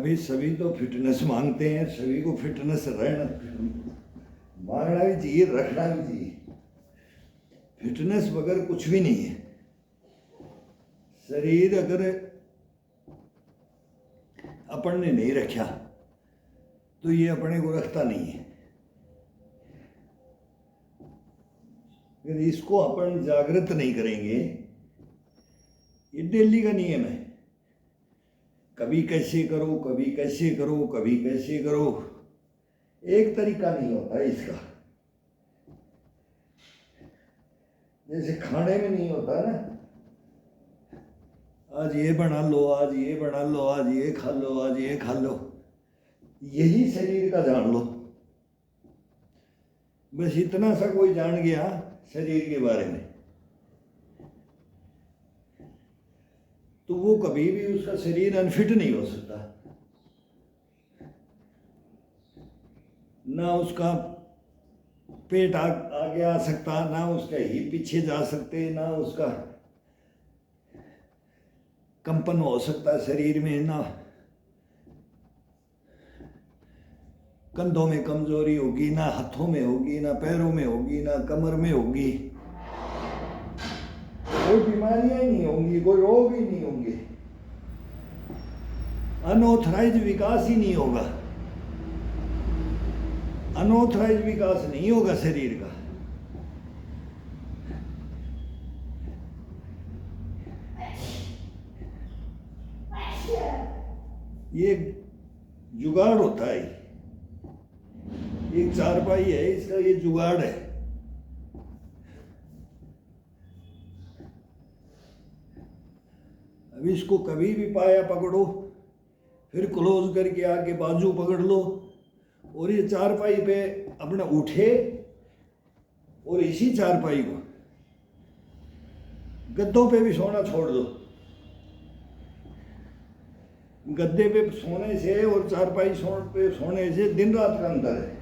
अभी सभी तो फिटनेस मांगते हैं, सभी को फिटनेस रहना मांगना भी चाहिए, रखना भी चाहिए। फिटनेस बगैर कुछ भी नहीं है। शरीर अगर अपन ने नहीं रखा तो ये अपने को रखता नहीं है। अगर इसको अपन जागृत नहीं करेंगे, ये डेली का नियम है, कभी कैसे करो, कभी कैसे करो, कभी कैसे करो, एक तरीका नहीं होता इसका। जैसे खाने में नहीं होता ना, आज ये बना लो, आज ये बना लो, आज ये खा लो, आज ये खा लो, यही शरीर का जान लो। बस इतना सा कोई जान गया शरीर के बारे में तो वो कभी भी उसका शरीर अनफिट नहीं हो सकता। ना उसका पेट आगे आ सकता, ना उसका हिप पीछे जा सकते, ना उसका कंपन हो सकता शरीर में, ना कंधों में कमजोरी होगी, ना हाथों में होगी, ना पैरों में होगी, ना कमर में होगी, कोई बीमारियां ही नहीं होंगी, कोई रोग ही नहीं होंगे, अनऑथराइज विकास ही नहीं होगा, अनऑथराइज विकास नहीं होगा शरीर का। ये जुगाड़ होता है, एक चारपाई है, इसका ये जुगाड़ है। अब इसको कभी भी पाया पकड़ो, फिर क्लोज करके आके बाजू पकड़ लो, और ये चारपाई पे अपना उठे और इसी चारपाई को गद्दों पे भी सोना छोड़ दो। गद्दे पे सोने से और चारपाई पे सोने से दिन रात का अंतर है।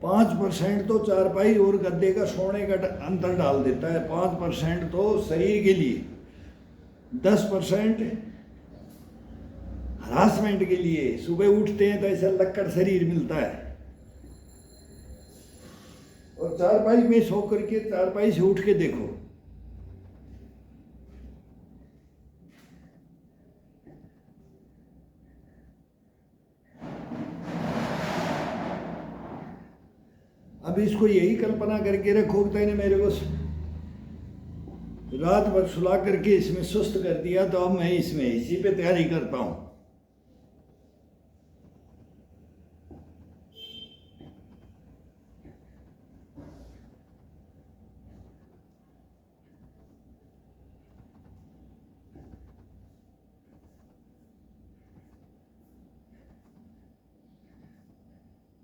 पाँच 5% तो चारपाई और गद्दे का सोने का अंतर डाल देता है। 5% तो शरीर के लिए, 10% हरासमेंट के लिए। सुबह उठते हैं तो ऐसा लक्कड़ शरीर मिलता है, और चारपाई में सो करके चारपाई से उठ के देखो, अब इसको यही कल्पना करके रखो कि तैने मेरे को रात भर सुला करके इसमें सुस्त कर दिया, तो अब मैं इसमें इसी पे तैयारी करता हूं।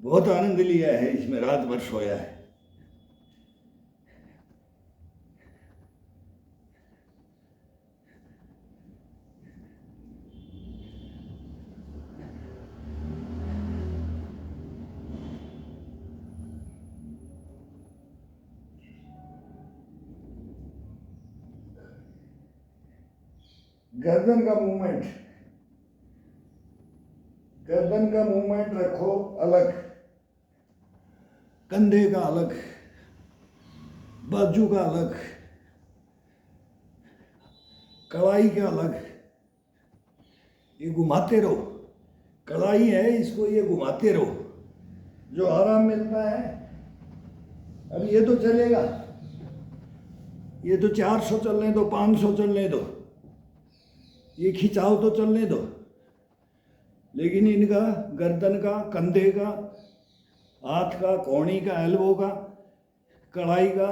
बहुत आनंद लिया है इसमें, रात भर सोया है। गर्दन का मूवमेंट, गर्दन का मूवमेंट रखो अलग, कंधे का अलग, बाजू का अलग, कलाई का अलग। ये घुमाते रहो, कलाई है इसको ये घुमाते रहो, जो आराम मिलता है। अब ये तो चलेगा, ये तो 400 चलने दो, 500 चलने दो, ये खिंचाव तो चलने दो, लेकिन इनका गर्दन का, कंधे का, हाथ का, कोहनी का, एल्बो का, कलाई का,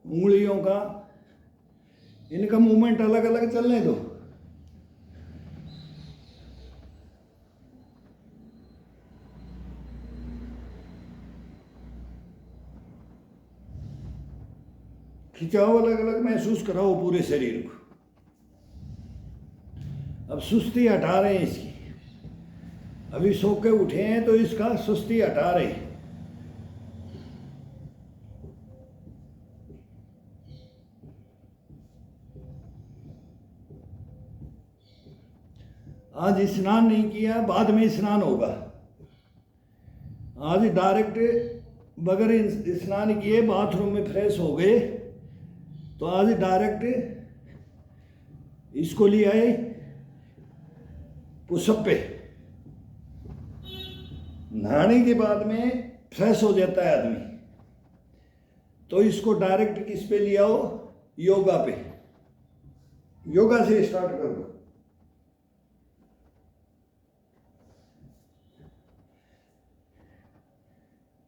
उंगलियों का, इनका मूवमेंट अलग अलग चलने दो। खिंचाव अलग अलग महसूस कराओ पूरे शरीर को। अब सुस्ती हटा रहे हैं इसकी, अभी सो के उठे हैं तो इसका सुस्ती हटा रहे हैं। आज स्नान नहीं किया, बाद में स्नान होगा। आज डायरेक्ट बगैर स्नान किए बाथरूम में फ्रेश हो गए, तो आज डायरेक्ट इसको ले आए पुशअप पे। नहाने के बाद में फ्रेश हो जाता है आदमी, तो इसको डायरेक्ट किस पे ले आओ? योगा पे। योगा से स्टार्ट कर दो।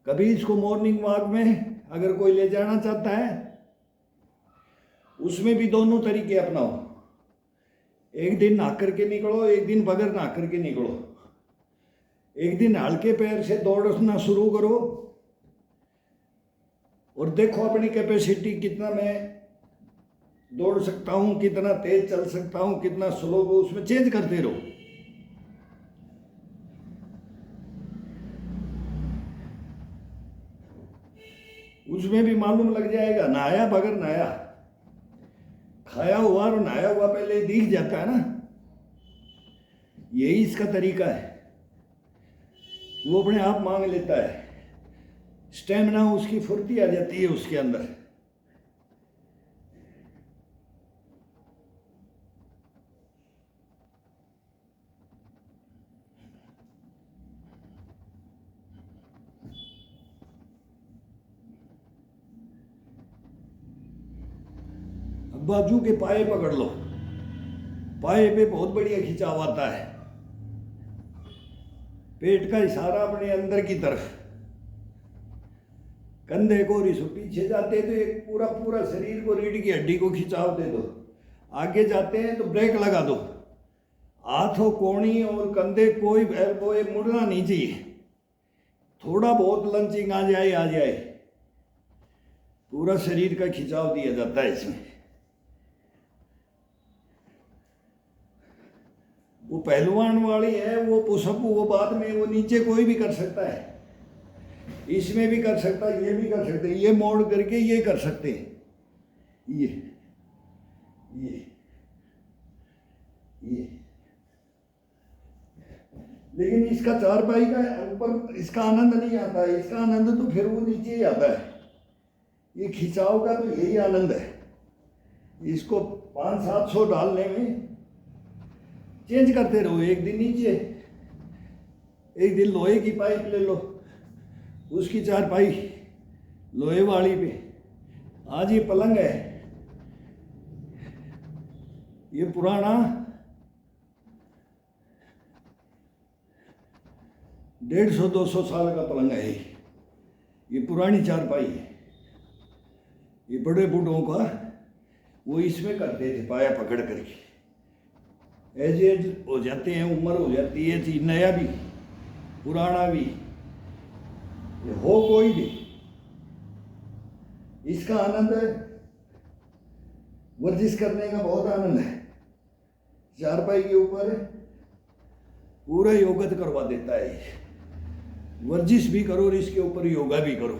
कभी इसको मॉर्निंग वॉक में अगर कोई ले जाना चाहता है, उसमें भी दोनों तरीके अपनाओ। एक दिन नहा करके निकलो, एक दिन बगैर नहा करके निकलो। एक दिन हल्के पैर से दौड़ना शुरू करो और देखो अपनी कैपेसिटी, कितना मैं दौड़ सकता हूँ, कितना तेज चल सकता हूँ, कितना स्लो को उसमें चेंज करते रहो। उसमें भी मालूम लग जाएगा। नहाया बगैर नहाया, खाया हुआ और नहाया हुआ पहले दिख जाता है ना। यही इसका तरीका है, वो अपने आप मांग लेता है। स्टेमिना, उसकी फुर्ती आ जाती है उसके अंदर। अब बाजू के पाए पकड़ लो। पाए पे बहुत बढ़िया खिंचाव आता है। पेट का इशारा अपने अंदर की तरफ। कंधे को रिसो पीछे जाते तो एक पूरा पूरा शरीर को, रीढ़ की हड्डी को खिंचाव दे दो। आगे जाते हैं तो ब्रेक लगा दो। हाथों, कोहनी और कंधे कोई एल्बो मुड़ना नहीं चाहिए। थोड़ा बहुत लंचिंग आ जाए, पूरा शरीर का खिंचाव दिया जाता है इसमें। वो पहलवान वाली है, वो पुशअप, वो बाद में वो नीचे कोई भी कर सकता है। इसमें भी कर सकता है, ये भी कर सकते हैं, ये मोड़ करके ये कर सकते हैं। ये लेकिन इसका चारपाई का ऊपर इसका आनंद नहीं आता है। इसका आनंद तो फिर वो नीचे ही आता है। ये खिंचाव का तो यही आनंद है। इसको 500-700 डालने में चेंज करते रहो। एक दिन नीचे, एक दिन लोहे की पाइप ले लो, उसकी चारपाई लोहे वाली पे। आज ये पलंग है, ये पुराना 150-200 साल का पलंग है। ये पुरानी चारपाई है। ये बड़े बूढ़ों का वो इसमें करते थे, पाया पकड़ करके। एज हो जाते हैं, उम्र हो जाती है, नया भी पुराना भी हो, कोई भी इसका आनंद है। वर्जिश करने का बहुत आनंद है। चारपाई के ऊपर पूरा योगा करवा देता है। वर्जिश भी करो और इसके ऊपर योगा भी करो।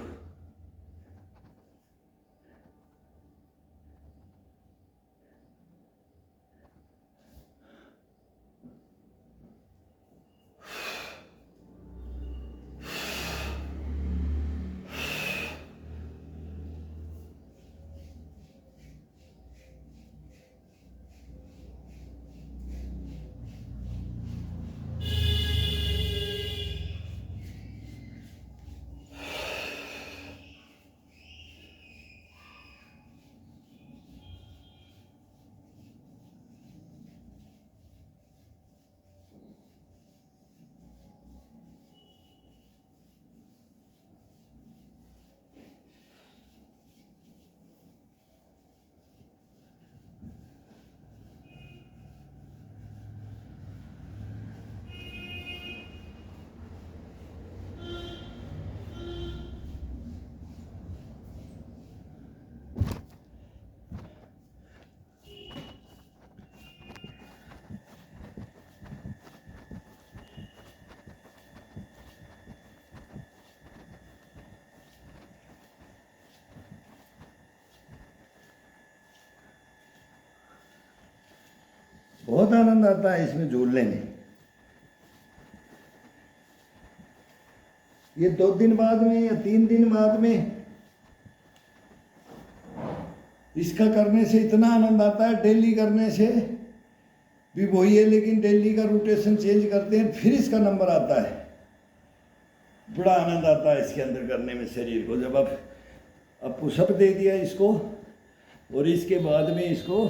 बहुत आनंद आता है इसमें झूलने में। ये 2 दिन बाद में या 3 दिन बाद में इसका करने से इतना आनंद आता है। डेली करने से भी वही है, लेकिन डेली का रोटेशन चेंज करते हैं, फिर इसका नंबर आता है। बड़ा आनंद आता है इसके अंदर करने में शरीर को। जब अब पुशअप दे दिया इसको, और इसके बाद में इसको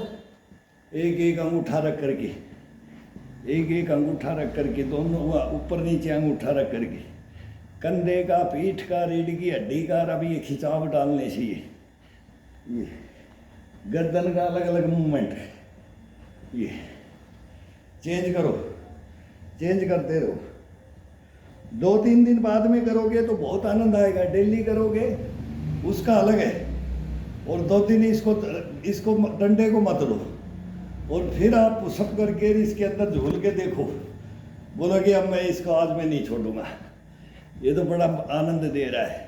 एक एक अंगूठा रख करके, एक एक अंगूठा रख करके, दोनों ऊपर नीचे अंगूठा रख करके, कंधे का, पीठ का, रीढ़ की हड्डी का, अब ये खिंचाव डालने से ये गर्दन का अलग अलग मूवमेंट, ये चेंज करो, चेंज करते रहो। 2-3 दिन बाद में करोगे तो बहुत आनंद आएगा। डेली करोगे उसका अलग है। और 2 दिन इसको डंडे को मत लो, और फिर आप पुशअप करके इसके अंदर झूल के देखो, बोलो कि अब मैं इसको आज मैं नहीं छोड़ूंगा। ये तो बड़ा आनंद दे रहा है।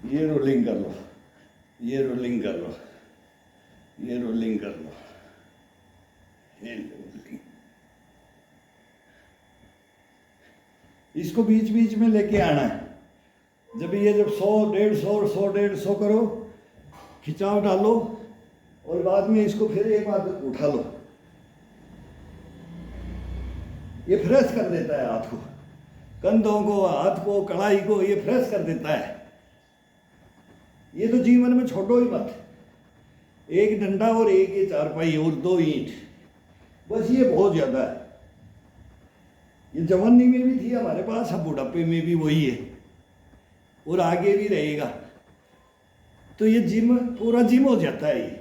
ये रोलिंग कर लो, ये रोलिंग कर लो, ये रोलिंग कर लो, ये रोलिंग। इसको बीच बीच में लेके आना है। जब 100-150 करो, खिंचाव डालो, और बाद में इसको फिर एक बार उठा लो। ये फ्रेश कर देता है हाथ को, कंधों को, हाथ को, कलाई को, ये फ्रेश कर देता है। ये तो जीवन में छोड़ो ही मत। एक डंडा और एक ये चारपाई और 2 ईंट, बस ये बहुत ज्यादा है। ये जवानी में भी थी हमारे पास, अब बुढ़ापे में भी वही है, और आगे भी रहेगा। तो ये जिम, पूरा जिम हो जाता है ये।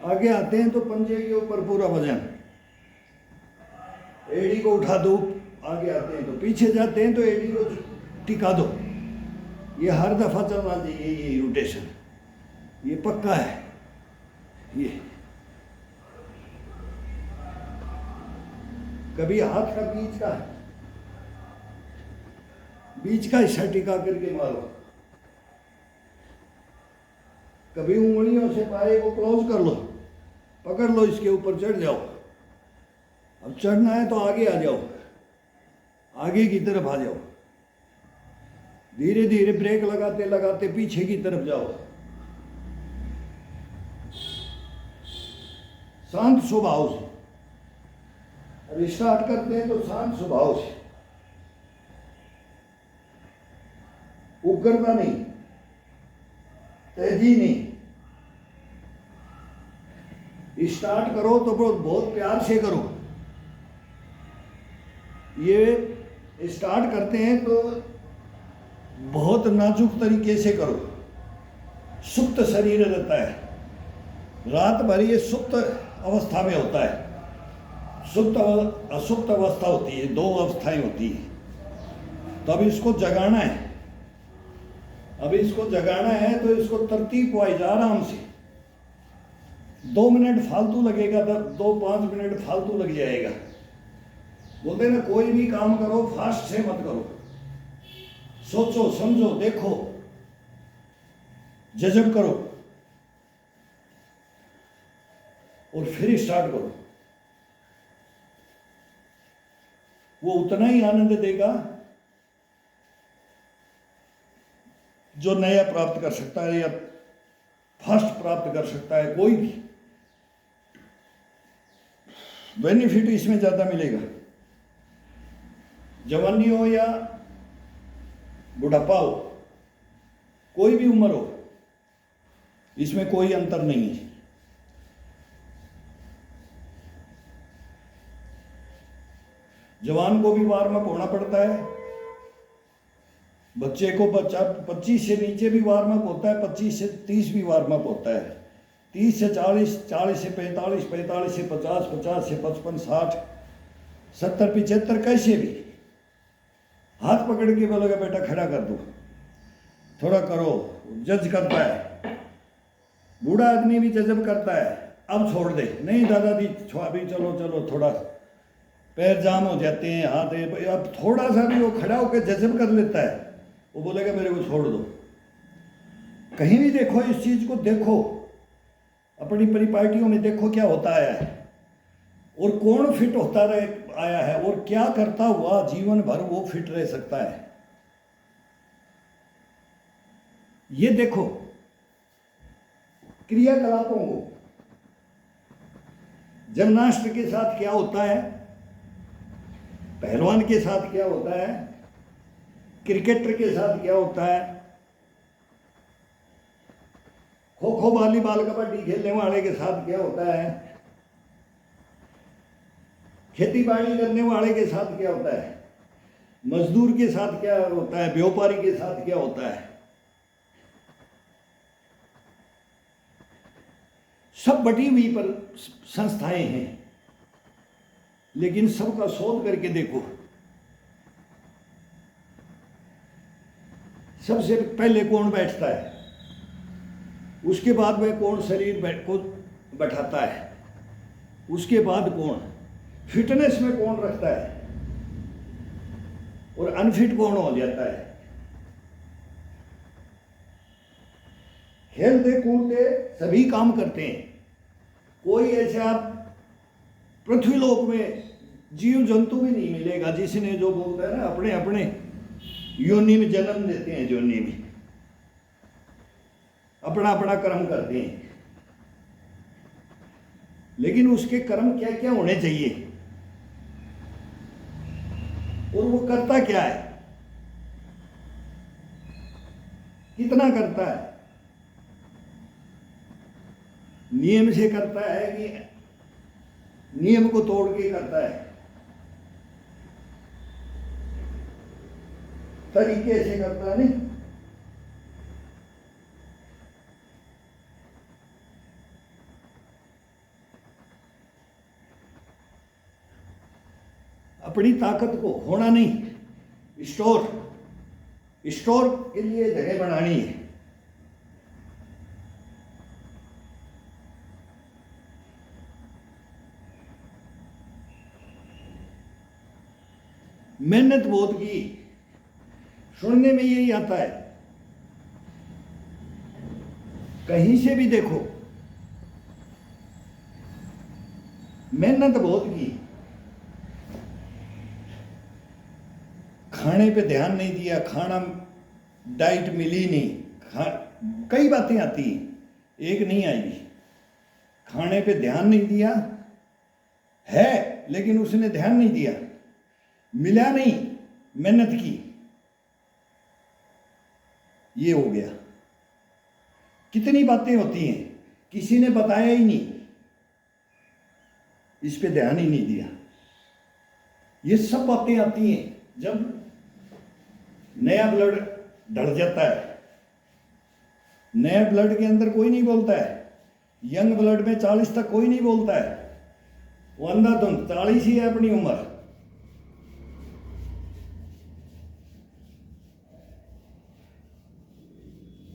आगे आते हैं तो पंजे के ऊपर पूरा वजन, एड़ी को उठा दो। आगे आते हैं तो, पीछे जाते हैं तो एड़ी को टिका दो। ये हर दफा चलना चाहिए, ये रोटेशन, ये पक्का है। ये कभी हाथ का बीच का हिस्सा टिका करके मारो, कभी उंगलियों से पाए को क्लोज कर लो, पकड़ लो, इसके ऊपर चढ़ जाओ। अब चढ़ना है तो आगे आ जाओ, आगे की तरफ आ जाओ। धीरे धीरे ब्रेक लगाते लगाते पीछे की तरफ जाओ। शांत स्वभाव से। अब स्टार्ट करते हैं तो शांत स्वभाव से, उग्रता नहीं, तेजी नहीं। स्टार्ट करो तो बहुत प्यार से करो। ये स्टार्ट करते हैं तो बहुत नाजुक तरीके से करो। सुप्त शरीर रहता है, रात भर ये सुप्त अवस्था में होता है। सुप्त असुप्त अवस्था होती है, 2 अवस्थाएं होती है। तो अब इसको जगाना है। अब इसको जगाना है तो इसको तरतीब वाइज आराम से 2 मिनट फालतू लगेगा, 2-5 मिनट फालतू लग जाएगा। बोलते ना कोई भी काम करो फास्ट से मत करो, सोचो समझो देखो, जजब करो और फिर स्टार्ट करो। वो उतना ही आनंद देगा जो नया प्राप्त कर सकता है या फास्ट प्राप्त कर सकता है। कोई भी बेनिफिट इसमें ज्यादा मिलेगा। जवानी हो या बुढ़ापा हो, कोई भी उम्र हो, इसमें कोई अंतर नहीं है। जवान को भी वार्म अप होना पड़ता है, बच्चे को 25 से नीचे भी वार्म अप होता है, 25 से 30 भी वार्म अप होता है, 30 से 40, 40 से 45, 45 से 50, 50 से 55, 60, 70, 75, कैसे भी हाथ पकड़ के बोलेगा बेटा खड़ा कर दो, थोड़ा करो, जज करता है। बूढ़ा आदमी भी जजब करता है, अब छोड़ दे, नहीं दादाजी अभी चलो चलो, थोड़ा पैर जाम हो जाते हैं, हाथ अब थोड़ा सा भी वो खड़ा होकर जजब कर लेता है, वो बोलेगा मेरे को छोड़ दो। कहीं भी देखो इस चीज को, देखो अपनी परिपाटियों में देखो क्या होता आया है और कौन फिट होता आया है और क्या करता हुआ जीवन भर वो फिट रह सकता है। ये देखो क्रियाकलापों को, जिम्नास्ट के साथ क्या होता है, पहलवान के साथ क्या होता है, क्रिकेटर के साथ क्या होता है, खो खो वॉलीबॉल कबड्डी खेलने वाले के साथ क्या होता है, खेती बाड़ी करने वाले के साथ क्या होता है, मजदूर के साथ क्या होता है, व्यापारी के साथ क्या होता है। सब बटी हुई पर संस्थाएं हैं, लेकिन सबका शोध करके देखो, सबसे पहले कौन बैठता है, उसके बाद वह कौन शरीर को बैठाता है, उसके बाद कौन फिटनेस में कौन रखता है और अनफिट कौन हो जाता है। खेलते कूदते सभी काम करते हैं, कोई ऐसा पृथ्वीलोक में जीव जंतु भी नहीं मिलेगा जिसने, जो बोलता है ना अपने अपने योनि में जन्म देते हैं, योनि में अपना अपना कर्म करते हैं, लेकिन उसके कर्म क्या क्या होने चाहिए और वो करता क्या है, कितना करता है, नियम से करता है कि नियम को तोड़ के करता है, तरीके से करता है। नहीं, अपनी ताकत को होना नहीं, स्टोर के लिए जगह बनानी है। मेहनत बहुत की, सुनने में यही आता है, कहीं से भी देखो मेहनत बहुत की, खाने पे ध्यान नहीं दिया, खाना डाइट मिली नहीं, कई बातें आती हैं, एक नहीं आएगी। खाने पे ध्यान नहीं दिया है, लेकिन उसने ध्यान नहीं दिया, मिला नहीं, मेहनत की, ये हो गया। कितनी बातें होती हैं, किसी ने बताया ही नहीं, इस पे ध्यान ही नहीं दिया। ये सब बातें आती हैं जब नया ब्लड ढल जाता है। नया ब्लड के अंदर कोई नहीं बोलता है, यंग ब्लड में 40 तक कोई नहीं बोलता है, वो अंधाधुंध 40 ही है अपनी उम्र।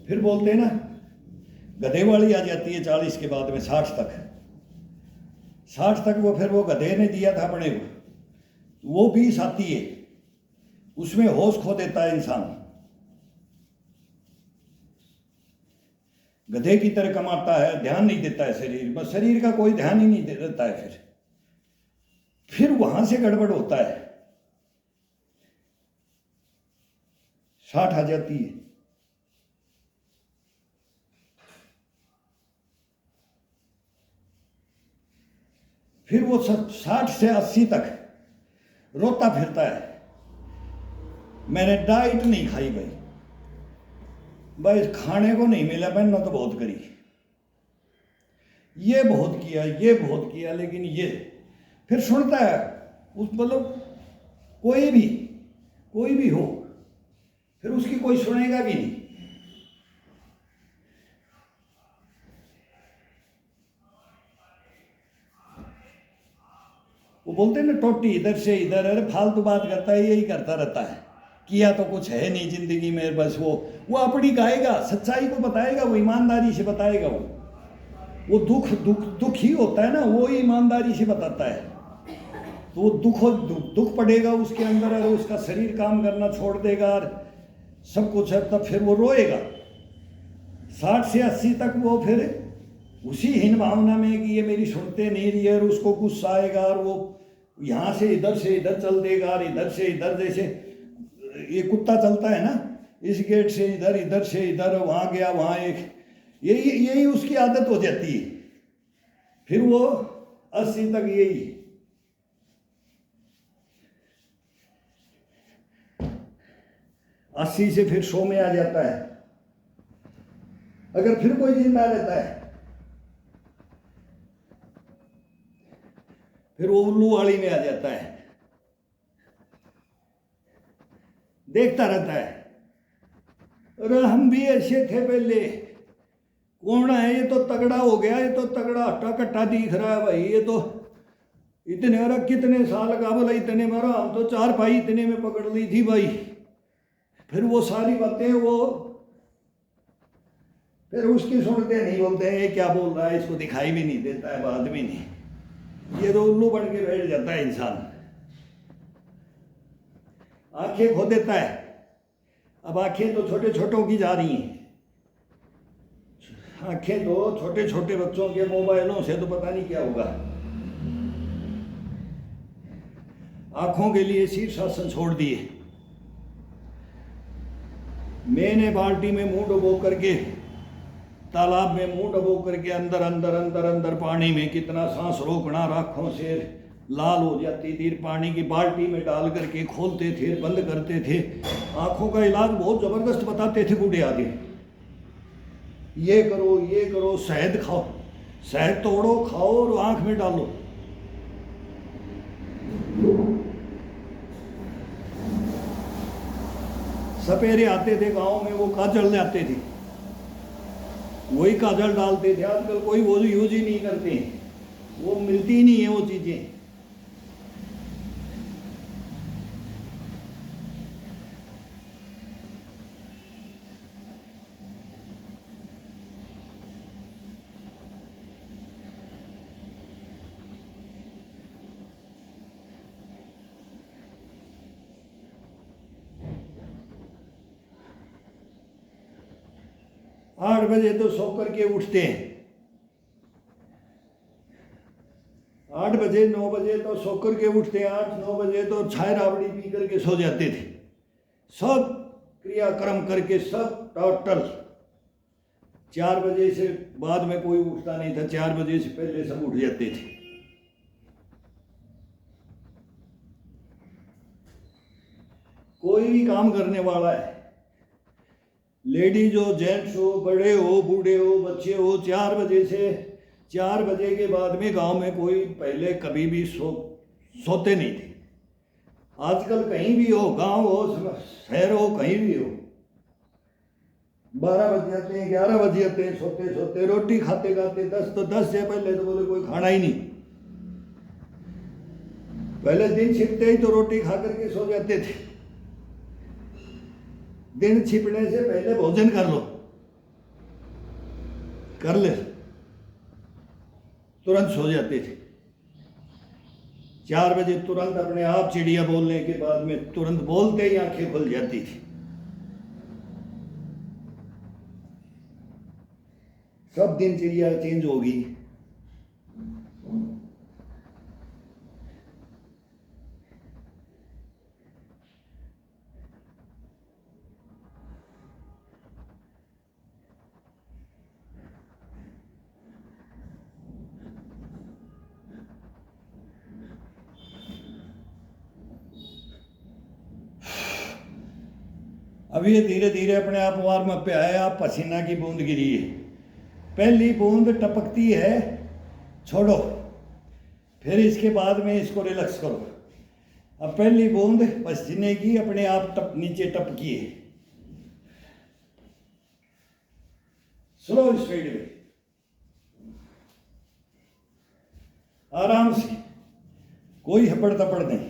फिर बोलते हैं ना गधे वाली आ जाती है 40 के बाद में 60 तक। 60 तक वो फिर वो गधे ने दिया था अपने को, वो 20 आती है, उसमें होश खो देता है इंसान, गधे की तरह कमाता है, ध्यान नहीं देता है शरीर, बस शरीर का कोई ध्यान ही नहीं देता है। फिर वहां से गड़बड़ होता है, 60 आ जाती है। फिर वो 60 से 80 तक रोता फिरता है, मैंने डाइट नहीं खाई भाई, बस खाने को नहीं मिला, मैंने तो बहुत करी, ये बहुत किया, ये बहुत किया, लेकिन ये फिर सुनता है उस, मतलब कोई भी हो, फिर उसकी कोई सुनेगा भी नहीं। वो बोलते हैं ना टोटी इधर से इधर, अरे फालतू बात करता है, यही करता रहता है, किया तो कुछ है नहीं जिंदगी में, बस वो अपनी गाएगा, सच्चाई को बताएगा, वो ईमानदारी से बताएगा, वो दुख ही होता है ना, वो ईमानदारी से बताता है, तो वो दुख पड़ेगा उसके अंदर, और उसका शरीर काम करना छोड़ देगा और सब कुछ है, तब फिर वो रोएगा। 60 से 80 तक वो फिर उसी हीन भावना में कि ये मेरी सुनते नहीं रही है, और उसको गुस्सा आएगा, और वो यहाँ से इधर चल देगा, और इधर से इधर, जैसे ये कुत्ता चलता है ना, इस गेट से इधर से इधर, वहाँ गया वहाँ एक, यही उसकी आदत हो जाती है। फिर वो 80 तक यही, 80 से फिर 100 में आ जाता है। अगर फिर कोई जिंदा रहता है, फिर वो उल्लू वाली में आ जाता है, देखता रहता है, अरे हम भी ऐसे थे पहले, कौन है ये, तो तगड़ा हो गया, ये तो तगड़ा हट्टा कट्टा दिख रहा है भाई, ये तो इतने, अरे कितने साल का, बोला इतने मारा, हम तो 4 पाई इतने में पकड़ ली थी भाई। फिर वो सारी बातें वो फिर उसकी सुनते नहीं, बोलते हैं ये क्या बोल रहा है, इसको दिखाई भी नहीं देता है, बाद में नहीं, ये तो उल्लू बन के बैठ जाता है इंसान, आंखें खो देता है। अब आंखें तो छोटे छोटों की जा रही हैं, आंखें तो छोटे छोटे बच्चों के मोबाइलों से तो पता नहीं क्या होगा। आंखों के लिए शीर्षासन छोड़ दिए, मैंने बाल्टी में मुंह डुबो करके, तालाब में मुंह डुबो करके अंदर पानी में कितना सांस रोकना, आंखों से लाल हो जाती थी, पानी की बाल्टी में डाल करके खोलते थे, बंद करते थे। आंखों का इलाज बहुत जबरदस्त बताते थे बूढ़े आदमी, ये करो, शहद खाओ, शहद तोड़ो खाओ और आंख में डालो। सपेरे आते थे गांव में, वो काजल लाते थे, वही काजल डालते थे। आजकल कोई वो यूज ही नहीं करते, वो मिलती ही नहीं है वो चीजें। 8 बजे तो सो करके उठते हैं, 8 बजे 9 बजे तो सो करके उठते हैं, 8-9 बजे तो चाय राबड़ी पी करके सो जाते थे। सब क्रियाक्रम करके सब टोटल 4 बजे से बाद में कोई उठता नहीं था, 4 बजे से पहले सब उठ जाते थे। कोई भी काम करने वाला है, लेडीज हो, जेंट्स हो, बड़े हो, बूढ़े हो, बच्चे हो, 4 बजे से 4 बजे के बाद में गांव में कोई पहले कभी भी सोते नहीं थे। आजकल कहीं भी हो, गांव हो, शहर हो, कहीं भी हो, 12 बज जाते हैं, 11 बज जाते हैं सोते सोते, रोटी खाते खाते 10 तो 10 से पहले तो बोले कोई खाना ही नहीं। पहले दिन छिपते ही तो रोटी खा करके सो जाते थे, दिन छिपने से पहले भोजन कर ले, तुरंत सो जाते थे। 4 बजे तुरंत अपने आप चिड़िया बोलने के बाद में तुरंत बोलते ही आंखें खुल जाती थी। सब दिन चिड़िया चेंज होगी। अब ये धीरे धीरे अपने आप वार्म अप पे आया। पसीना की बूंद गिरी है। पहली बूंद टपकती है, छोड़ो, फिर इसके बाद में इसको रिलैक्स करो। अब पहली बूंद पसीने की अपने आप नीचे टपकी है। स्लो स्पीड में, आराम से, कोई हपड़ तपड़ नहीं।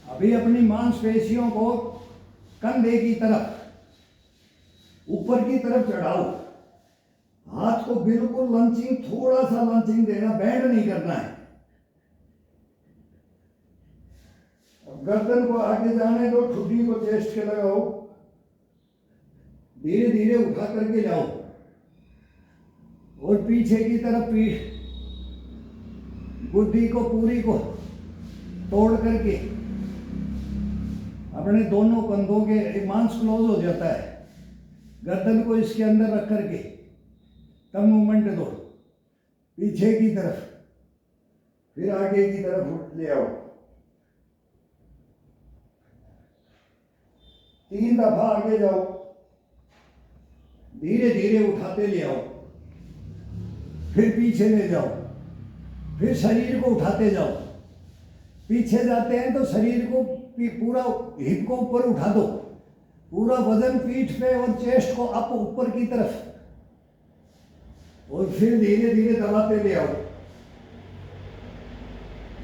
अभी अपनी मांसपेशियों को कंधे की तरफ ऊपर की तरफ चढ़ाओ। हाथ को बिल्कुल लंचिंग, थोड़ा सा लंचिंग देना, बैंड नहीं करना है। गर्दन को आगे जाने दो, ठुड्डी को चेस्ट के लगाओ, धीरे धीरे उठा करके जाओ और पीछे की तरफ पीठ, बुद्धि को पूरी को तोड़ करके अपने दोनों कंधों के मांस क्लोज हो जाता है। गर्दन को इसके अंदर रख करके तब मूवमेंट दो, पीछे की तरफ, फिर आगे की तरफ ले आओ। 3 दफा आगे जाओ, धीरे धीरे उठाते ले आओ, फिर पीछे ले जाओ, फिर शरीर को उठाते जाओ। पीछे जाते हैं तो शरीर को पूरा हिप को ऊपर उठा दो, पूरा वजन पीठ पे और चेस्ट को अप ऊपर की तरफ, और फिर धीरे धीरे दबाते ले आओ।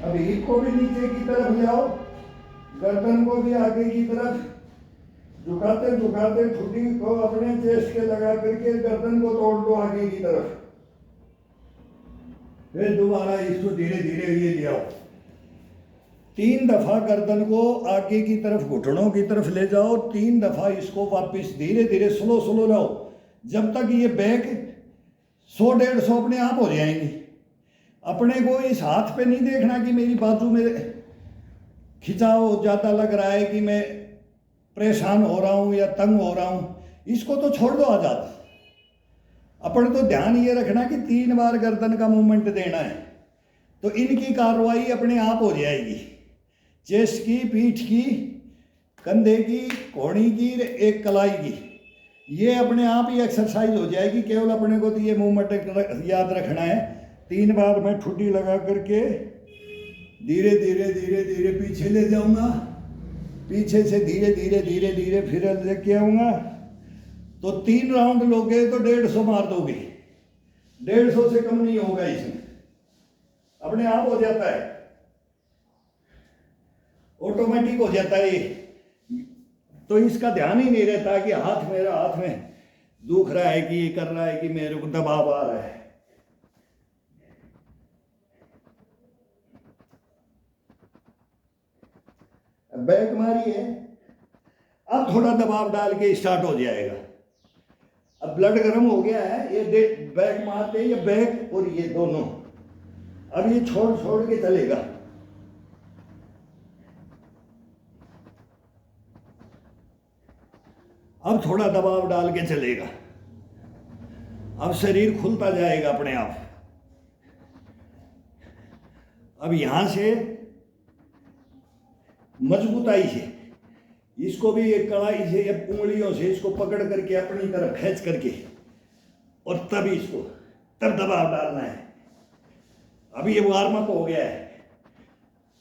अब हिप को भी नीचे की तरफ ले आओ, गर्दन को भी आगे की तरफ झुकाते झुकाते ठुड्डी को अपने चेस्ट के लगा करके गर्दन को तोड़ दो आगे की तरफ। फिर दोबारा इसको धीरे धीरे ये ले आओ। 3 दफा गर्दन को आगे की तरफ, घुटनों की तरफ ले जाओ। 3 दफा इसको वापस धीरे धीरे स्लो स्लो लाओ, जब तक ये बैक 100-150 अपने आप हो जाएंगे। अपने को इस हाथ पे नहीं देखना कि मेरी बाजू में खिंचाव ज़्यादा लग रहा है, कि मैं परेशान हो रहा हूँ या तंग हो रहा हूँ। इसको तो छोड़ दो आजाद। अपन तो ध्यान ये रखना कि 3 बार गर्दन का मूवमेंट देना है, तो इनकी कार्रवाई अपने आप हो जाएगी। चेस्ट की, पीठ की, कंधे की, कोहनी की, एक कलाई की, ये अपने आप ही एक्सरसाइज हो जाएगी। केवल अपने को तो ये मूवमेंट याद रखना है। 3 बार मैं ठुड्डी लगा करके धीरे धीरे धीरे धीरे पीछे ले जाऊंगा, पीछे से धीरे धीरे धीरे धीरे फिर लेके आऊंगा। तो 3 राउंड लोगे तो 150 मार दोगे। 150 से कम नहीं होगा, इसमें अपने आप हो जाता है, ऑटोमेटिक हो जाता है। तो इसका ध्यान ही नहीं रहता कि मेरा हाथ में दुख रहा है, कि ये कर रहा है, कि मेरे को दबाव आ रहा है। बैक मारी है, अब थोड़ा दबाव डाल के स्टार्ट हो जाएगा। अब ब्लड गर्म हो गया है, ये बैक मारते, ये बैक और ये दोनों, अब ये छोड़ छोड़ के चलेगा। अब थोड़ा दबाव डाल के चलेगा। अब शरीर खुलता जाएगा अपने आप। अब यहां से मजबूताई से इसको भी एक कढ़ाई से या उंगलियों से इसको पकड़ करके अपनी तरफ खींच करके और तब इसको तब दबाव डालना है। अभी ये वार्म अप हो गया है,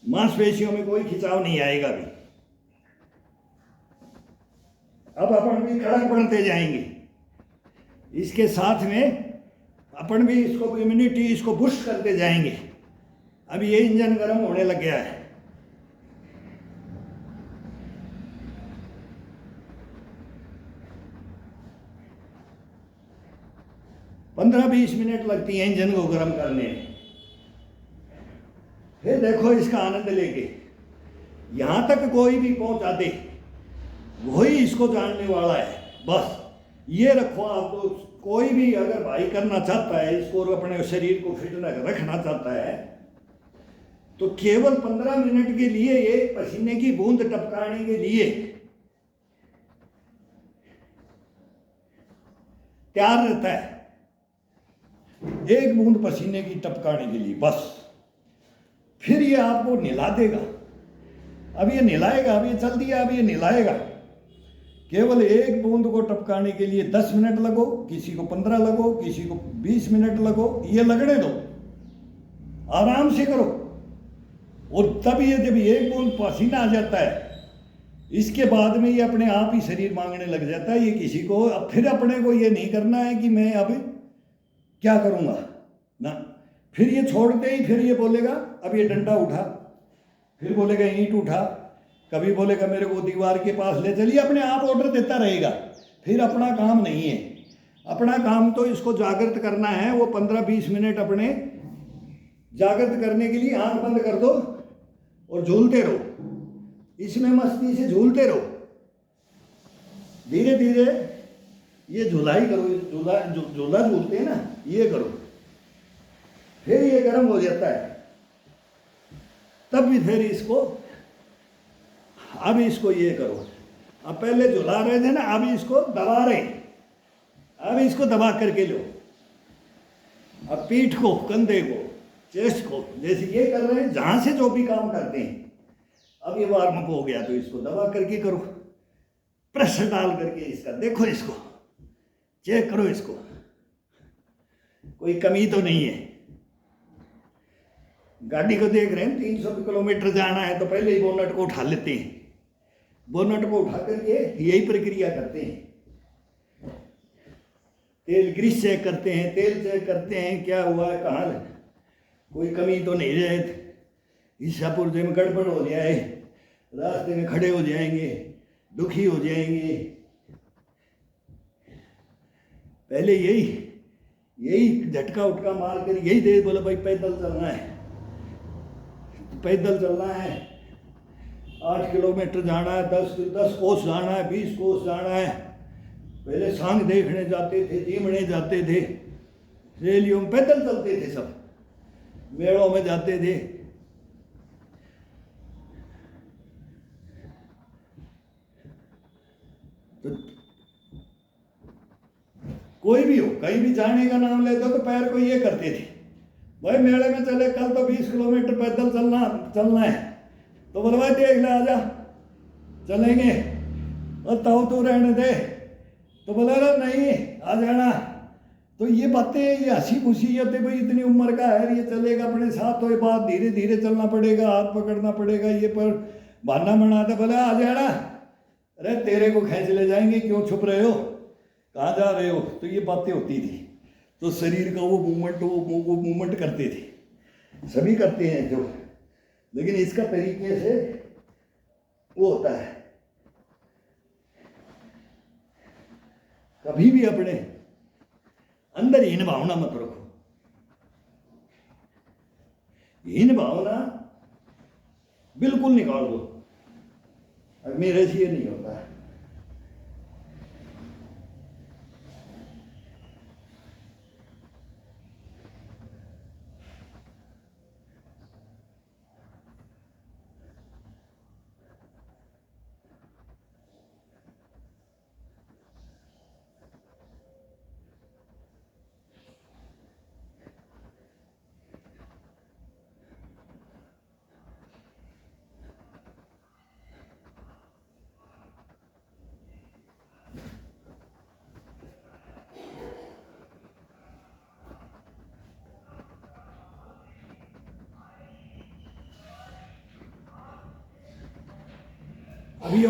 मांसपेशियों में कोई खिंचाव नहीं आएगा अभी। अब अपन भी कड़क बनते जाएंगे, इसके साथ में अपन भी इसको इम्यूनिटी इसको बूस्ट करते जाएंगे। अब ये इंजन गर्म होने लग गया है। पंद्रह 20 मिनट लगती है इंजन को गर्म करने में। फिर देखो इसका आनंद लेके यहां तक कोई भी पहुंचा दे, वही इसको जानने वाला है। बस ये रखो आप, तो कोई भी अगर भाई करना चाहता है इसको और अपने शरीर को फिट रखना चाहता है तो केवल 15 मिनट के लिए ये पसीने की बूंद टपकाने के लिए तैयार रहता है। एक बूंद पसीने की टपकाने के लिए बस। फिर ये आपको नहला देगा। अब ये नहलाएगा, अब ये चल दिया, अब ये नहलाएगा। केवल एक बूंद को टपकाने के लिए 10 मिनट लगो, किसी को 15 लगो, किसी को 20 मिनट लगो, ये लगने दो, आराम से करो। और तब ये जब एक बूंद पसीना आ जाता है, इसके बाद में ये अपने आप ही शरीर मांगने लग जाता है। ये किसी को अब फिर अपने को ये नहीं करना है कि मैं अब क्या करूँगा ना। फिर ये छोड़ते ही फिर ये बोलेगा अब ये डंडा उठा, फिर बोलेगा ईंट उठा, कभी बोलेगा मेरे को दीवार के पास ले चलिए, अपने आप ऑर्डर देता रहेगा। फिर अपना काम नहीं है। अपना काम तो इसको जागृत करना है। वो 15-20 मिनट अपने जागृत करने के लिए आंख बंद कर दो और झूलते रहो, इसमें मस्ती से झूलते रहो। धीरे धीरे ये झुलाई करो, झूला झूलते हैं ना, ये करो। फिर ये गर्म हो जाता है, तब भी फिर इसको अब इसको ये करो। अब पहले झुला रहे थे ना, अब इसको दबा रहे, अब इसको दबा करके लो। अब पीठ को, कंधे को, चेस्ट को, जैसे ये कर रहे हैं, जहां से जो भी काम करते हैं। अब ये वार्म अप हो गया तो इसको दबा करके करो, प्रेशर डाल करके इसका देखो, इसको चेक करो, इसको कोई कमी तो नहीं है। गाड़ी को देख रहे हैं 300 किलोमीटर जाना है तो पहले ही बोनट को उठा लेते हैं। बोनट को उठा करके यही प्रक्रिया करते हैं। तेल ग्रीस चेक करते हैं, तेल चेक करते हैं क्या हुआ है, कहाँ कोई कमी तो नहीं रहे, ईसापुरजे में गड़बड़ हो जाए, रास्ते में खड़े हो जाएंगे, दुखी हो जाएंगे। पहले यही झटका उटका मार कर यही दे बोला भाई पैदल चलना है, पैदल चलना है, 8 किलोमीटर जाना है, 10 कोस जाना है, 20 कोस जाना है। पहले सांग देखने जाते थे, जीमने जाते थे, रैलियों में पैदल चलते थे, सब मेलों में जाते थे। तो कोई भी हो, कहीं भी जाने का नाम लेते हो तो पैर को ये करते थे, भाई मेले में चले, कल तो 20 किलोमीटर पैदल चलना है। तो बोले भाई देख ले, आजा चलेंगे। और ताऊ तू रहने दे, तो बोले अरे नहीं आ जाना। तो ये बातें, ये हंसी खुशी होते, भाई इतनी उम्र का है, ये चलेगा अपने साथ, तो ये बात धीरे धीरे चलना पड़ेगा, हाथ पकड़ना पड़ेगा, ये पर बहाना बनाते। बोले आ जाना, अरे तेरे को खींच ले जाएंगे, क्यों छुप रहे हो, कहाँ जा रहे हो। तो ये बातें होती थी। तो शरीर का वो मूवमेंट करते थे, सभी करते हैं जो, लेकिन इसका तरीके से वो होता है। कभी भी अपने अंदर हीन भावना मत रखो। हीन भावना बिल्कुल निकाल दो। अब मेरे से ये नहीं होता है। अब ये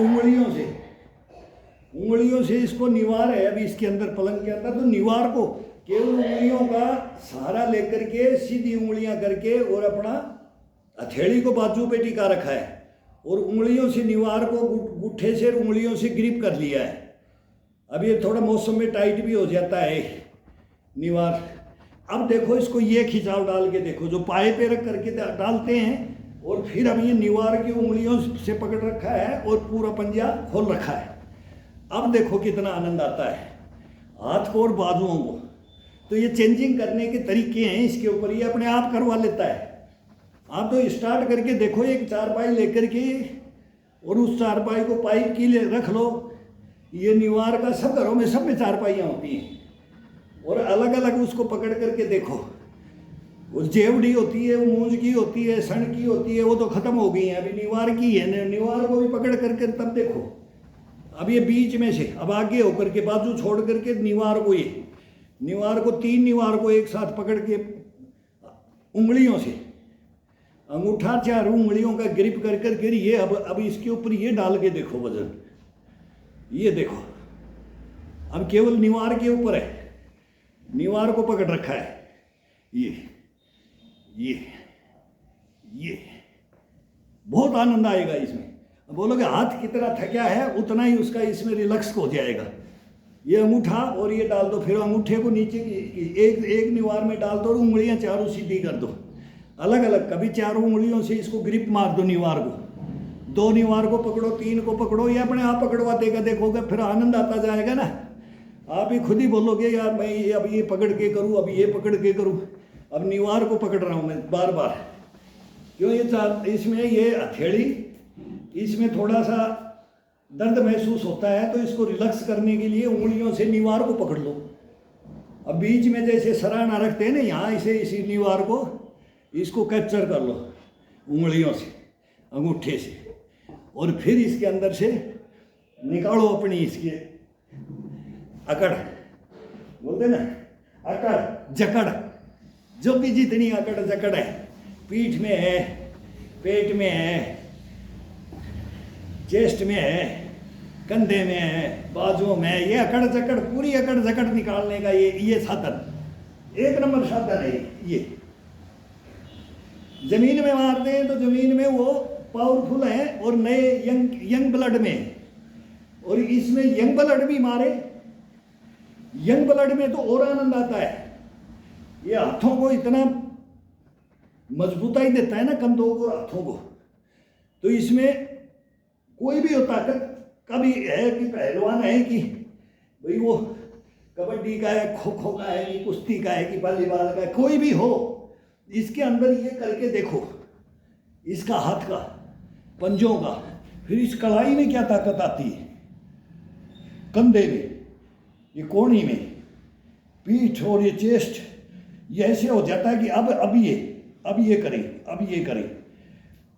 उंगलियों से इसको निवार है अभी इसके अंदर, पलंग के अंदर। तो निवार को केवल उंगलियों का सहारा लेकर के सीधी उंगलियां करके और अपना हथेली को बाजू पे टिका रखा है और उंगलियों से निवार को गुट्ठे से उंगलियों से ग्रिप कर लिया है। अब ये थोड़ा मौसम में टाइट भी हो जाता है निवार। अब देखो इसको ये खिंचाव डाल के देखो, जो पाए पे रख करके डालते हैं और फिर अब ये निवार की उंगलियों से पकड़ रखा है और पूरा पंजा खोल रखा है। अब देखो कितना आनंद आता है हाथ को और बाजुओं को। तो ये चेंजिंग करने के तरीके हैं इसके ऊपर, ये अपने आप करवा लेता है। आप तो स्टार्ट करके देखो, एक चारपाई लेकर के और उस चारपाई को पाइप की ले रख लो। ये निवार का सब घरों में, सब में चारपाइयाँ होती हैं और अलग अलग उसको पकड़ करके देखो। वो जेवड़ी होती है, वो मूंज की होती है, सण की होती है, वो तो खत्म हो गई है। अभी निवार की है, निवार को भी पकड़ करके तब देखो। अब ये बीच में से अब आगे होकर के बाजू छोड़ करके निवार को, ये निवार को, 3 निवार को एक साथ पकड़ के उंगलियों से, अंगूठा 4 उंगलियों का ग्रिप कर करके ये अब इसके ऊपर ये डाल के देखो वजन। ये देखो अब केवल निवार के ऊपर है, निवार को पकड़ रखा है। ये बहुत आनंद आएगा इसमें। बोलोगे हाथ कितना थका है उतना ही उसका इसमें रिलैक्स हो जाएगा। ये अंगूठा और ये डाल दो, फिर अंगूठे को नीचे की एक निवार में डाल दो और उंगलियां चारों सीधी कर दो अलग अलग। कभी चारों उंगलियों से इसको ग्रिप मार दो निवार को, 2 निवार को पकड़ो, 3 को पकड़ो, ये अपने आप पकड़वा देगा। देखोगे फिर आनंद आता जाएगा ना। आप ही खुद ही बोलोगे यार मैं ये अब ये पकड़ के करूँ, अब ये पकड़ के करूँ। अब निवार को पकड़ रहा हूँ मैं बार बार, क्यों? ये इसमें ये हथेली, इसमें थोड़ा सा दर्द महसूस होता है, तो इसको रिलैक्स करने के लिए उंगलियों से निवार को पकड़ लो। अब बीच में जैसे सराहना रखते हैं ना, यहाँ इसे इसी निवार को इसको कैप्चर कर लो उंगलियों से, अंगूठे से, और फिर इसके अंदर से निकालो अपनी इसके अकड़, बोलते ना अकड़ जकड़, जो भी जितनी अकड़ जकड़ है, पीठ में है, पेट में है, चेस्ट में है, कंधे में है, बाजुओं में है, ये अकड़ जकड़, पूरी अकड़ जकड़ निकालने का ये साधन, 1 नंबर साधन है ये। जमीन में मारते हैं तो जमीन में वो पावरफुल है और नए यंग ब्लड में, और इसमें यंग ब्लड भी मारे, यंग ब्लड में तो और आनंद आता है। ये हाथों को इतना मजबूताई देता है ना, कंधों को, हाथों को। तो इसमें कोई भी हो ताकत का भी है कि पहलवान है कि भाई वो कबड्डी का है, खो खो का है, कि कुश्ती का है, कि वॉलीबॉल का है, कोई भी हो, इसके अंदर ये करके देखो, इसका हाथ का, पंजों का। फिर इस कलाई में क्या ताकत आती है, कंधे में, ये कोहनी में, पीठ और ये चेस्ट, ये ऐसे हो जाता है कि अब ये करें।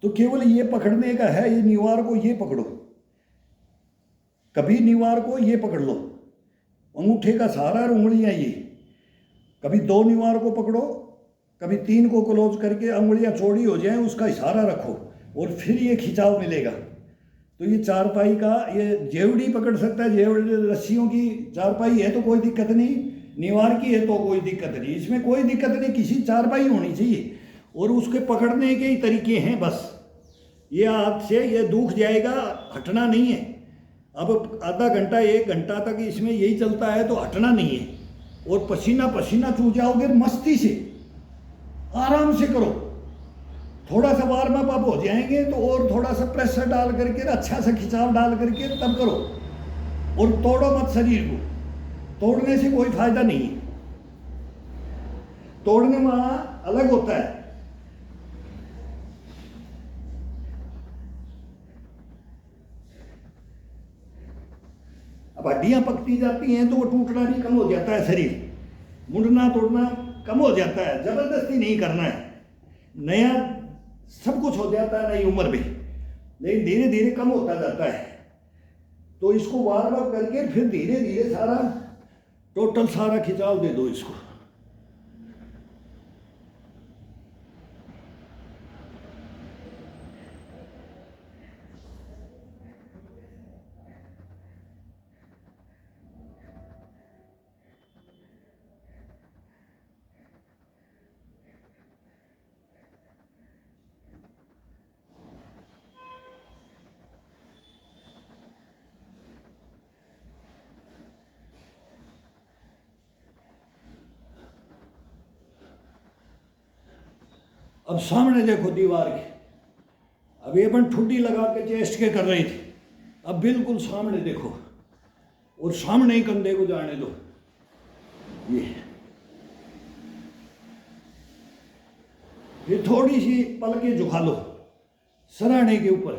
तो केवल ये पकड़ने का है, ये निवार को ये पकड़ो, कभी निवार को ये पकड़ लो, अंगूठे का सहारा और उंगलियां ये, कभी 2 निवार को पकड़ो, कभी 3 को क्लोज करके उंगलियां चौड़ी हो जाएं, उसका इशारा रखो और फिर ये खिंचाव मिलेगा। तो ये चारपाई का, ये जेवड़ी पकड़ सकता है, जेवड़ी रस्सियों की चारपाई है तो कोई दिक्कत नहीं, निवार की है तो कोई दिक्कत नहीं, इसमें कोई दिक्कत नहीं, किसी चारपाई होनी चाहिए और उसके पकड़ने के ही तरीके हैं बस। ये हाथ से ये दुख जाएगा, हटना नहीं है। अब आधा घंटा 1 घंटा तक इसमें यही चलता है तो हटना नहीं है, और पसीना पसीना चू जाओगे, मस्ती से आराम से करो। थोड़ा सा वार्म अप हो जाएंगे तो और थोड़ा सा प्रेशर डाल करके, अच्छा सा खिंचाव डाल करके तब करो, और तोड़ो मत शरीर को, तोड़ने से कोई फायदा नहीं है, तोड़ने में अलग होता है। अब हड्डियां पकती जाती हैं तो वो टूटना भी कम हो जाता है, शरीर मुड़ना तोड़ना कम हो जाता है। जबरदस्ती नहीं करना है, नया सब कुछ हो जाता है नई उम्र में, लेकिन धीरे धीरे कम होता जाता है। तो इसको वार्म अप करके फिर धीरे धीरे सारा टोटल सारा खिंचाव दे दो इसको। अब सामने देखो दीवार के, अब ये अपन ठुड्डी लगा के चेस्ट के कर रहे थे, अब बिल्कुल सामने देखो और सामने ही कंधे को जाने दो। ये थोड़ी सी पलके झुका लो सराहने के ऊपर,